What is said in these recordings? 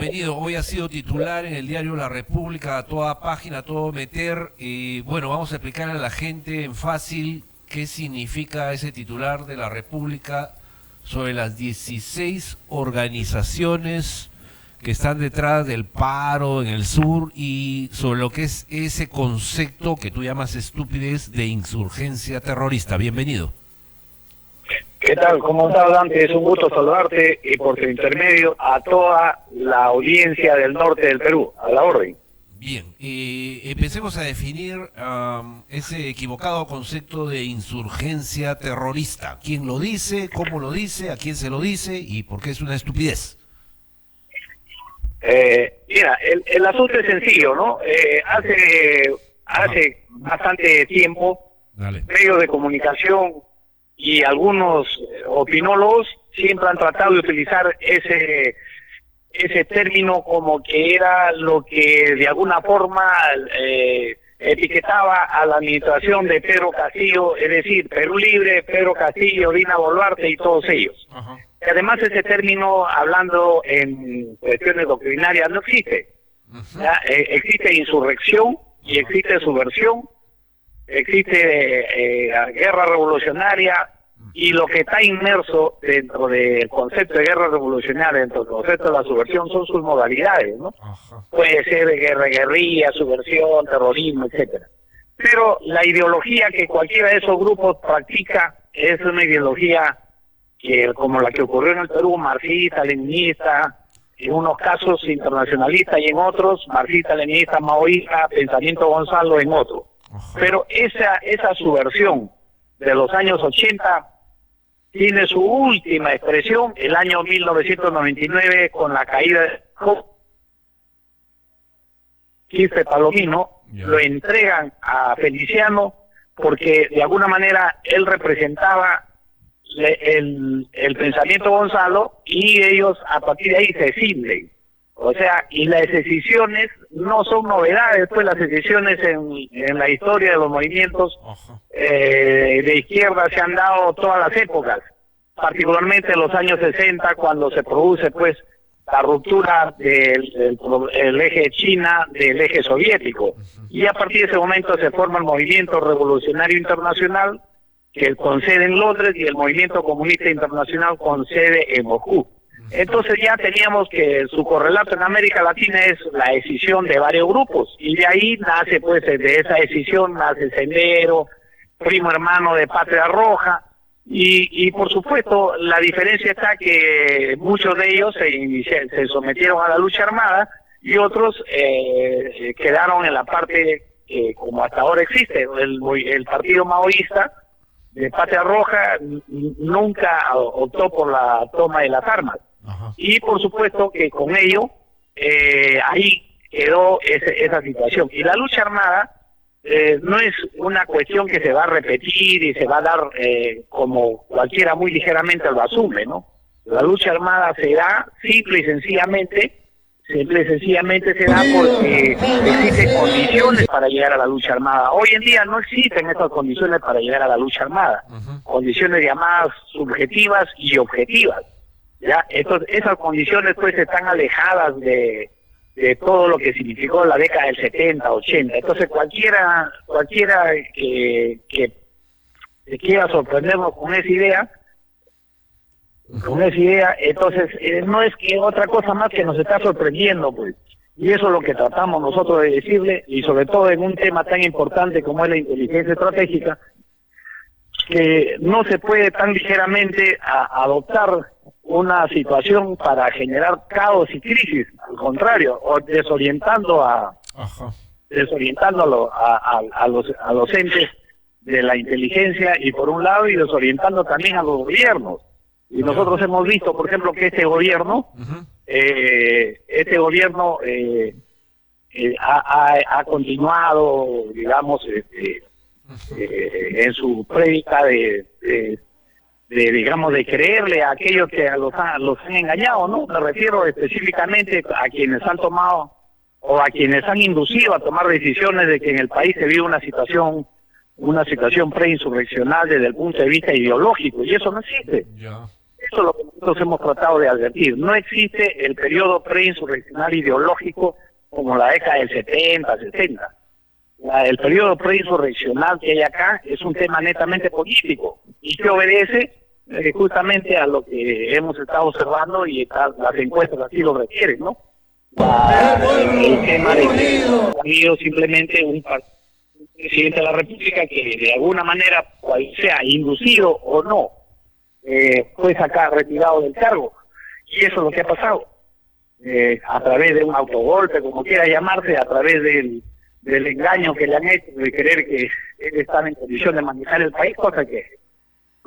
Bienvenido, hoy ha sido titular en el diario La República, a toda página, a todo meter, y bueno, vamos a explicarle a la gente en fácil qué significa ese titular de La República sobre las 16 organizaciones que están detrás del paro en el sur y sobre lo que es ese concepto que tú llamas estupidez de insurgencia terrorista. Bienvenido. ¿Qué tal? ¿Cómo estás, Dante? Es un gusto saludarte y por tu intermedio a toda la audiencia del norte del Perú. A la orden. Bien, empecemos a definir ese equivocado concepto de insurgencia terrorista. ¿Quién lo dice? ¿Cómo lo dice? ¿A quién se lo dice? ¿Y por qué es una estupidez? Mira, el asunto es sencillo, ¿no? Hace bastante tiempo, medios de comunicación y algunos opinólogos siempre han tratado de utilizar ese término como que era lo que de alguna forma etiquetaba a la administración de Pedro Castillo, es decir, Perú Libre, Pedro Castillo, Dina Boluarte y todos ellos. Ajá. Y además ese término, hablando en cuestiones doctrinarias, no existe. ¿Ya? Existe insurrección y existe subversión, existe guerra revolucionaria, y lo que está inmerso dentro del concepto de guerra revolucionaria, dentro del concepto de la subversión, son sus modalidades, ¿no? Ajá. Puede ser de guerrilla, subversión, terrorismo, etcétera. Pero la ideología que cualquiera de esos grupos practica es una ideología que, como la que ocurrió en el Perú, marxista, leninista, en unos casos internacionalista y en otros marxista, leninista, maoísta, pensamiento Gonzalo en otros. Pero esa subversión de los años 80 tiene su última expresión el año 1999 con la caída de Quispe Palomino. Lo entregan a Feliciano porque de alguna manera él representaba el pensamiento Gonzalo y ellos a partir de ahí se escinden. O sea, y las decisiones no son novedades, pues las decisiones en la historia de los movimientos de izquierda se han dado todas las épocas, particularmente en los años 60 cuando se produce pues la ruptura del eje China del eje soviético. Y a partir de ese momento se forma el movimiento revolucionario internacional que con sede en Londres y el movimiento comunista internacional con sede en Moscú. Entonces ya teníamos que su correlato en América Latina es la decisión de varios grupos y de ahí nace pues de esa decisión nace Sendero, Primo Hermano de Patria Roja y por supuesto la diferencia está que muchos de ellos se sometieron a la lucha armada y otros quedaron en la parte como hasta ahora existe, el partido maoísta de Patria Roja nunca optó por la toma de las armas. Ajá. Y por supuesto que con ello ahí quedó esa situación. Y la lucha armada no es una cuestión que se va a repetir y se va a dar como cualquiera muy ligeramente lo asume, ¿no? La lucha armada se da simple y sencillamente se da porque existen condiciones para llegar a la lucha armada. Hoy en día no existen esas condiciones para llegar a la lucha armada. Condiciones llamadas subjetivas y objetivas. ¿Ya? Entonces, esas condiciones pues están alejadas de todo lo que significó la década del 70, 80. Entonces cualquiera que quiera sorprendernos con esa idea, entonces no es que otra cosa más que nos está sorprendiendo, pues. Y eso es lo que tratamos nosotros de decirle, y sobre todo en un tema tan importante como es la inteligencia estratégica, que no se puede tan ligeramente adoptar una situación para generar caos y crisis, al contrario, o desorientando a los entes de la inteligencia y por un lado y desorientando también a los gobiernos. Y nosotros hemos visto, por ejemplo, que este gobierno ha continuado, digamos, en su prédica de creerle a aquellos que los han engañado, ¿no? Me refiero específicamente a quienes han tomado o a quienes han inducido a tomar decisiones de que en el país se vive una situación preinsurreccional desde el punto de vista ideológico, y eso no existe. Eso es lo que nosotros hemos tratado de advertir. No existe el periodo preinsurreccional ideológico como la década del 70, 60. El periodo preinsurreccional que hay acá es un tema netamente político y que obedece justamente a lo que hemos estado observando y las encuestas así lo requieren, ¿no? El tema de que ha habido simplemente un presidente de la República que de alguna manera, cual sea inducido o no, fue retirado del cargo. Y eso es lo que ha pasado. A través de un autogolpe, como quiera llamarse, a través del engaño que le han hecho de creer que él estaba en condición de manejar el país, cosa que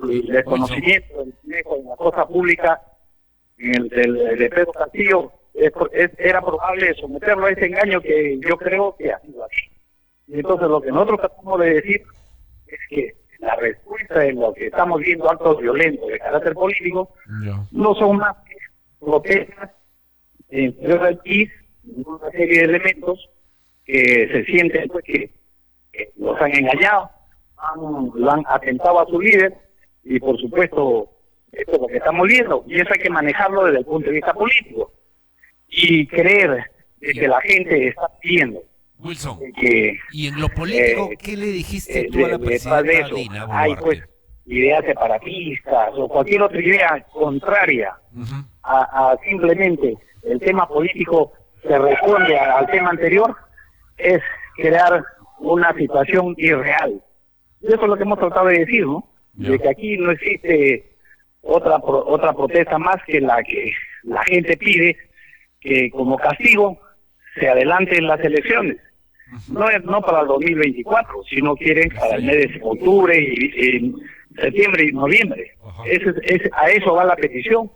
el desconocimiento del manejo en la cosa pública de Pedro Castillo era probable someterlo a ese engaño que yo creo que ha sido así. Y entonces lo que nosotros tratamos de decir es que la respuesta de lo que estamos viendo, actos violentos de carácter político, no son más que protestas y una serie de elementos que se sienten pues que los han engañado, lo han atentado a su líder, y por supuesto esto es lo que estamos viendo, y eso hay que manejarlo desde el punto de vista político y creer que la gente está pidiendo. Wilson, y en lo político, ¿qué le dijiste tú a la presidenta Dina Boluarte? Hay pues ideas separatistas o cualquier otra idea contraria a simplemente el tema político que responde al tema anterior, es crear una situación irreal. Y eso es lo que hemos tratado de decir, ¿no? De que aquí no existe otra protesta más que la que la gente pide, que como castigo se adelanten las elecciones. No para el 2024, sino quieren para el mes de octubre y septiembre y noviembre. A eso va la petición.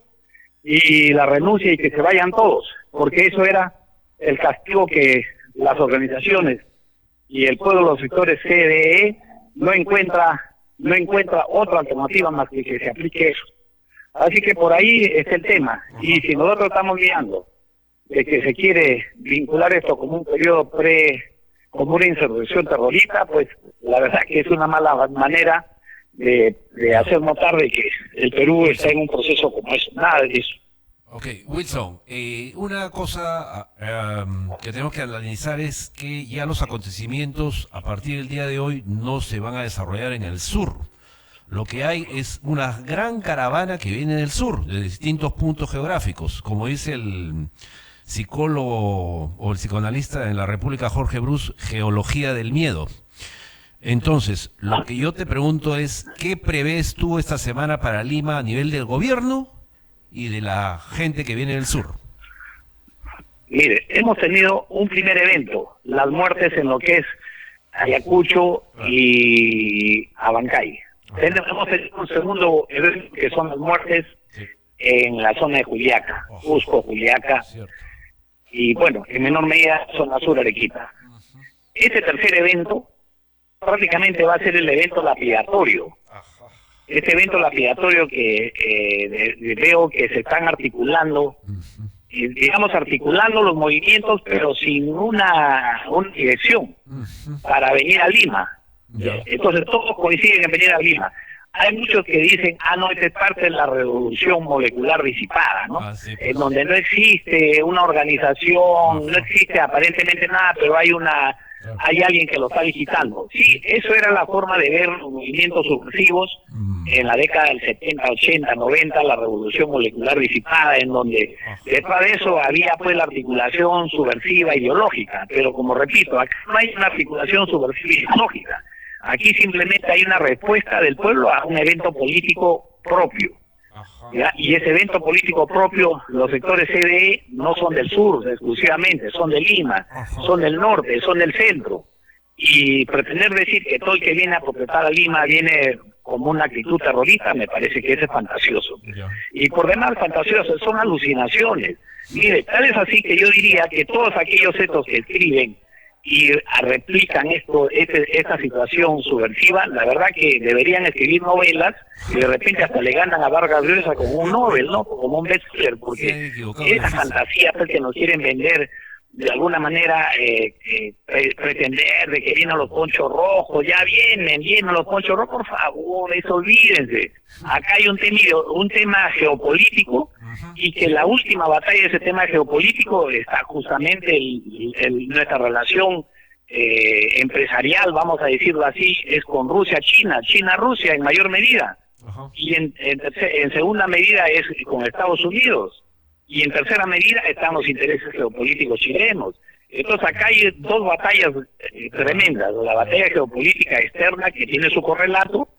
Y la renuncia y que se vayan todos, porque eso era el castigo que las organizaciones y el pueblo de los sectores CDE no encuentra otra alternativa más que se aplique eso. Así que por ahí está el tema. Y si nosotros estamos guiando de que se quiere vincular esto como un periodo como una insurrección terrorista, pues la verdad que es una mala manera de hacer notar de que el Perú está en un proceso como eso, nada de eso. Ok, Wilson, una cosa que tenemos que analizar es que ya los acontecimientos a partir del día de hoy no se van a desarrollar en el sur. Lo que hay es una gran caravana que viene del sur, de distintos puntos geográficos, como dice el psicólogo o el psicoanalista en la República, Jorge Bruce, geología del miedo. Entonces, lo que yo te pregunto es, ¿qué prevés tú esta semana para Lima a nivel del gobierno y de la gente que viene del sur? Mire, hemos tenido un primer evento, las muertes en lo que es Ayacucho y Abancay. Hemos tenido un segundo evento que son las muertes en la zona de Juliaca, Cusco, Juliaca, y bueno, en menor medida zona sur Arequipa. Este tercer evento prácticamente va a ser el evento lapidatorio. Este evento lapidatorio que veo que se están articulando, digamos articulando los movimientos, pero sin una dirección para venir a Lima. Entonces todos coinciden en venir a Lima. Hay muchos que dicen, no, esta es parte de la revolución molecular disipada, ¿no? En donde no existe una organización, no existe aparentemente nada, pero hay alguien que lo está visitando. Sí, eso era la forma de ver los movimientos subversivos en la década del 70, 80, 90, la revolución molecular disipada, en donde detrás de eso había pues la articulación subversiva ideológica, pero como repito, acá no hay una articulación subversiva ideológica. Aquí simplemente hay una respuesta del pueblo a un evento político propio. ¿Ya? Y ese evento político propio, los sectores CDE no son del sur exclusivamente, son de Lima, son del norte, son del centro. Y pretender decir que todo el que viene a protestar a Lima viene como una actitud terrorista, me parece que ese es fantasioso. Y por demás fantasioso, son alucinaciones. Mire, tal es así que yo diría que todos aquellos hechos que escriben y replican esta situación subversiva, la verdad que deberían escribir novelas y de repente hasta le ganan a Vargas Llosa como un Nobel, ¿no? Como un bestseller, porque esa fantasía pues, que nos quieren vender de alguna manera pretender de que vienen los ponchos rojos, ya vienen los ponchos rojos, por favor, eso olvídense. Acá hay un tema geopolítico, y que la última batalla de ese tema geopolítico está justamente nuestra relación empresarial, vamos a decirlo así, es con Rusia-China, China-Rusia en mayor medida, y en segunda medida es con Estados Unidos, y en tercera medida están los intereses geopolíticos chilenos. Entonces acá hay dos batallas tremendas, la batalla geopolítica externa que tiene su correlato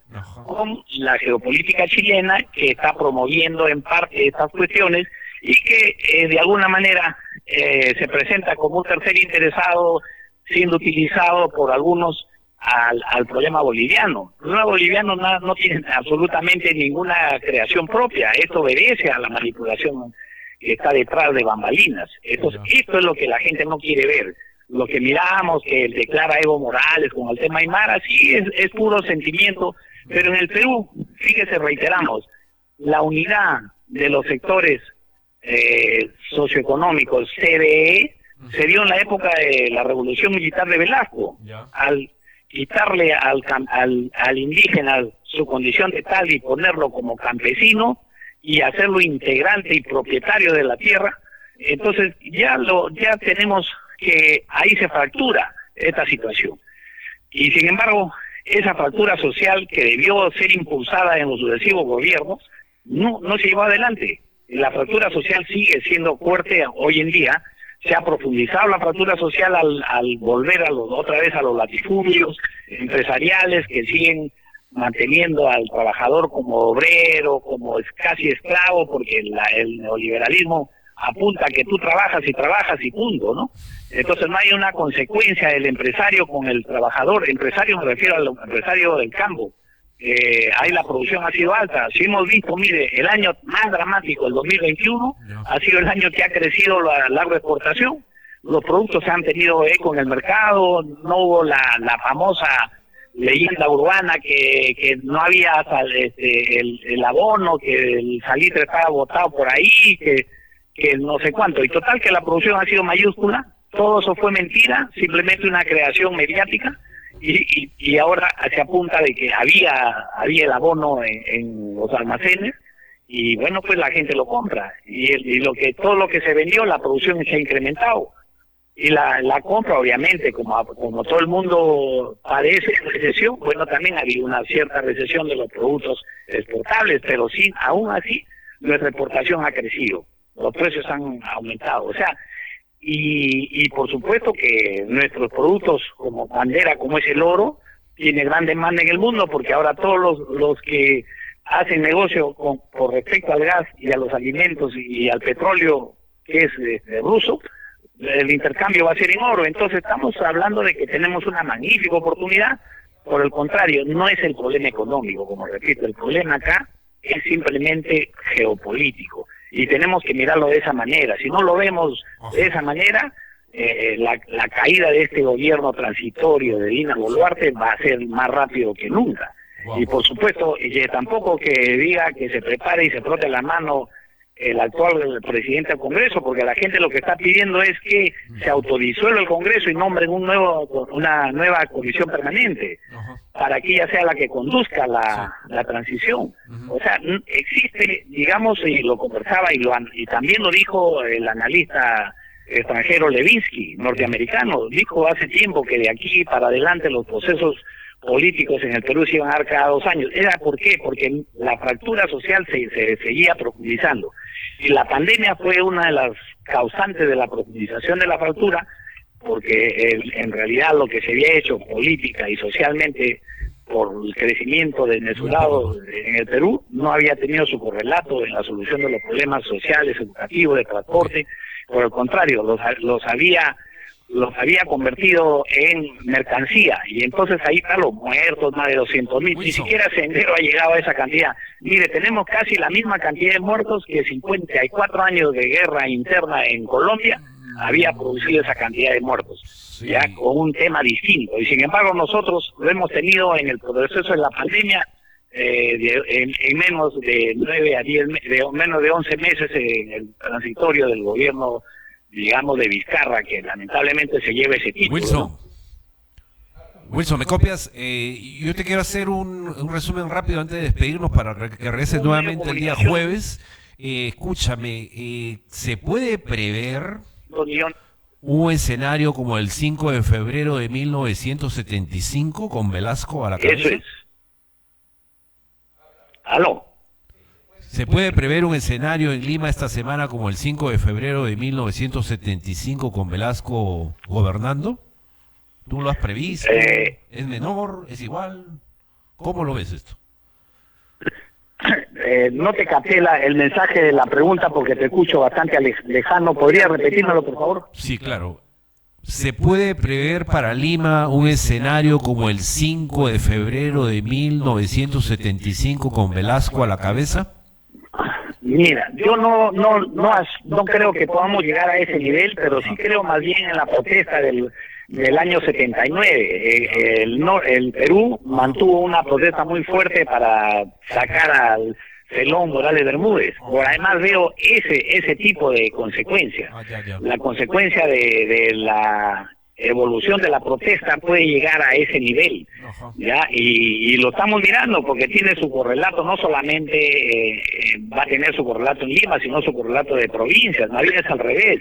con la geopolítica chilena, que está promoviendo en parte estas cuestiones y que de alguna manera se presenta como un tercer interesado siendo utilizado por algunos al problema boliviano. El problema boliviano no tiene absolutamente ninguna creación propia, esto obedece a la manipulación que está detrás de bambalinas. Esto es lo que la gente no quiere ver. Lo que miramos, que declara Evo Morales con el tema Aymara, sí es puro sentimiento, pero en el Perú, fíjese, reiteramos, la unidad de los sectores socioeconómicos, CDE, se dio en la época de la Revolución Militar de Velasco, al quitarle al indígena su condición de tal y ponerlo como campesino, y hacerlo integrante y propietario de la tierra. Entonces ya tenemos que ahí se fractura esta situación, y sin embargo esa fractura social que debió ser impulsada en los sucesivos gobiernos no se llevó adelante. La fractura social sigue siendo fuerte hoy en día. Se ha profundizado la fractura social al volver otra vez a los latifundios empresariales que siguen manteniendo al trabajador como obrero, como casi esclavo, porque el neoliberalismo apunta a que tú trabajas y punto, ¿no? Entonces no hay una consecuencia del empresario con el trabajador. Empresario me refiero al empresario del campo. Ahí la producción ha sido alta. Si hemos visto, mire, el año más dramático, el 2021, ha sido el año que ha crecido la agroexportación. Los productos se han tenido eco en el mercado, no hubo la famosa leyenda urbana que no había el abono, que el salitre estaba botado por ahí, que no sé cuánto. Y total que la producción ha sido mayúscula. Todo eso fue mentira, simplemente una creación mediática, y ahora se apunta de que había el abono en los almacenes, y bueno, pues la gente lo compra, y todo lo que se vendió, la producción se ha incrementado, y la compra, obviamente, como todo el mundo padece recesión, bueno, también ha habido una cierta recesión de los productos exportables, pero sí, aún así, nuestra exportación ha crecido, los precios han aumentado, o sea, y por supuesto que nuestros productos como bandera, como es el oro, tiene gran demanda en el mundo, porque ahora todos los que hacen negocio por respecto al gas y a los alimentos y al petróleo, que es ruso, el intercambio va a ser en oro. Entonces estamos hablando de que tenemos una magnífica oportunidad. Por el contrario, no es el problema económico, como repito, el problema acá es simplemente geopolítico, y tenemos que mirarlo de esa manera. Si no lo vemos de esa manera, la caída de este gobierno transitorio de Dina Boluarte va a ser más rápido que nunca. Y por supuesto, tampoco que diga que se prepare y se frote la mano el actual presidente del Congreso, porque la gente lo que está pidiendo es que se autodisuelva el Congreso y nombren una nueva comisión permanente, para que ella sea la que conduzca la transición. O sea, existe, digamos, y lo conversaba y también lo dijo el analista extranjero Levinsky, norteamericano, dijo hace tiempo que de aquí para adelante los procesos políticos en el Perú se iban a dar cada 2 años. ¿Por qué? Porque la fractura social se seguía profundizando. Y la pandemia fue una de las causantes de la profundización de la fractura, porque en realidad lo que se había hecho política y socialmente por el crecimiento desmesurado en el Perú no había tenido su correlato en la solución de los problemas sociales, educativos, de transporte. Por el contrario, los había convertido en mercancía, y entonces ahí están los muertos, más de 200.000, ni siquiera Sendero ha llegado a esa cantidad. Mire, tenemos casi la misma cantidad de muertos que 54 años de guerra interna en Colombia había producido esa cantidad de muertos, ya con un tema distinto, y sin embargo nosotros lo hemos tenido en el proceso de la pandemia en menos de 9 a 10, menos de 11 meses en el transitorio del gobierno digamos, de Vizcarra, que lamentablemente se lleve ese título. Wilson, ¿me copias? Yo te quiero hacer un resumen rápido antes de despedirnos para que regreses nuevamente el día jueves. Escúchame, ¿se puede prever un escenario como el 5 de febrero de 1975 con Velasco a la cabeza? Eso es. ¿Aló? ¿Se puede prever un escenario en Lima esta semana como el 5 de febrero de 1975 con Velasco gobernando? ¿Tú lo has previsto? ¿Es menor? ¿Es igual? ¿Cómo lo ves esto? No te capté el mensaje de la pregunta porque te escucho bastante lejano. ¿Podrías repetírmelo, por favor? Sí, claro. ¿Se puede prever para Lima un escenario como el 5 de febrero de 1975 con Velasco a la cabeza? Mira, yo no creo que podamos llegar a ese nivel, pero sí creo más bien en la protesta del año 79. El Perú mantuvo una protesta muy fuerte para sacar al Celón Morales Bermúdez. Por además veo ese tipo de consecuencias. La consecuencia de la evolución de la protesta puede llegar a ese nivel, ¿ya? Y lo estamos mirando porque tiene su correlato, no solamente va a tener su correlato en Lima, sino su correlato de provincias, más bien es al revés.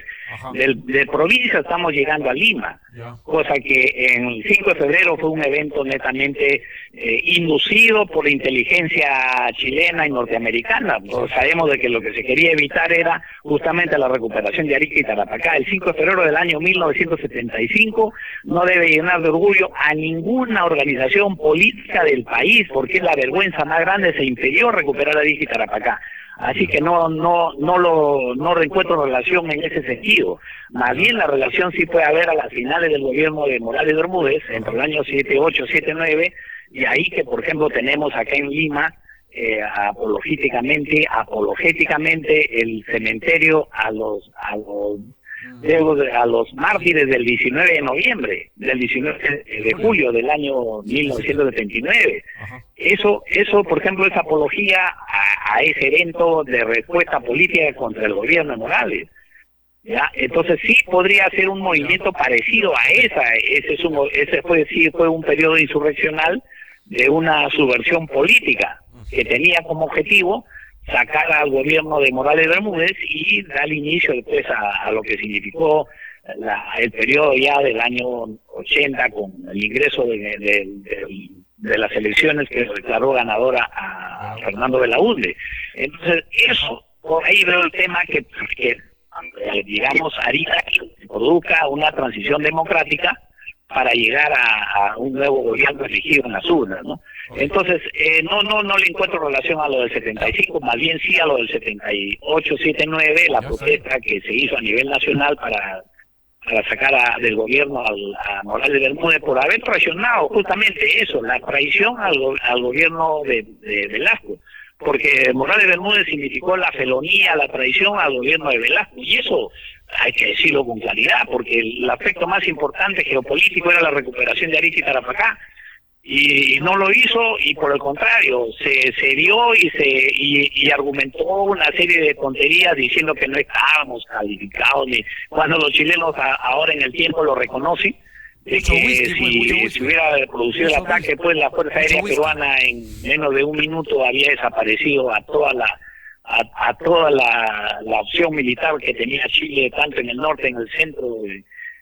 De provincia estamos llegando a Lima, cosa que en el 5 de febrero fue un evento netamente inducido por la inteligencia chilena y norteamericana. Sabemos de que lo que se quería evitar era justamente la recuperación de Arica y Tarapacá. El 5 de febrero del año 1975 no debe llenar de orgullo a ninguna organización política del país, porque es la vergüenza más grande, se impidió recuperar Arica y Tarapacá. Así que no encuentro relación en ese sentido. Más bien la relación sí puede haber a las finales del gobierno de Morales Bermúdez, entre el año 78, 79, y ahí que, por ejemplo, tenemos acá en Lima, apologéticamente el cementerio a los mártires del 19 de noviembre, del 19 de julio del año 1979. Eso, por ejemplo, es apología a ese evento de respuesta política contra el gobierno de Morales. ¿Ya? Entonces sí podría ser un movimiento parecido a ese fue un periodo insurreccional de una subversión política que tenía como objetivo sacar al gobierno de Morales Bermúdez y dar inicio después a lo que significó el periodo ya del año 80 con el ingreso de las elecciones que declaró ganadora a Fernando Belaúnde. Entonces eso, por ahí veo el tema que digamos, haría que produzca una transición democrática para llegar a un nuevo gobierno elegido en las urnas, ¿no? Entonces, no le encuentro relación a lo del 75, más bien sí a lo del 78, 79, la protesta que se hizo a nivel nacional para sacar del gobierno a Morales Bermúdez por haber traicionado justamente eso, la traición al gobierno de Velasco, porque Morales Bermúdez significó la felonía, la traición al gobierno de Velasco, y eso hay que decirlo con claridad, porque el aspecto más importante geopolítico era la recuperación de Arica y Tarapacá, y no lo hizo, y por el contrario, se dio y argumentó una serie de tonterías diciendo que no estábamos calificados, ni cuando los chilenos ahora en el tiempo lo reconocen, de que si hubiera producido el ataque, pues la Fuerza Aérea Peruana en menos de un minuto había desaparecido a toda la opción militar que tenía Chile, tanto en el norte, en el centro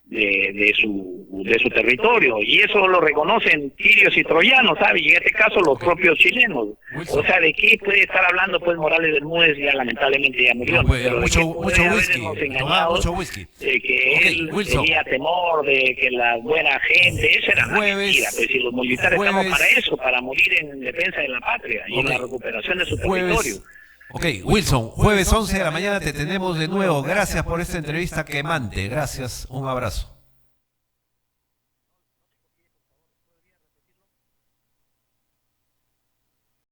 de su territorio, y eso lo reconocen tirios y troyanos, ¿sabes? Y en este caso los propios chilenos. O sea, ¿de qué puede estar hablando pues Morales Bermúdez? Ya lamentablemente ya murió. Mucho whisky. De que él tenía temor de que la buena gente, eso era una mentira. Pues si los militares estamos para eso, para morir en defensa de la patria y en la recuperación de su territorio. Ok, Wilson, jueves 11 de la mañana te tenemos de nuevo. Gracias por esta entrevista quemante. Gracias, un abrazo.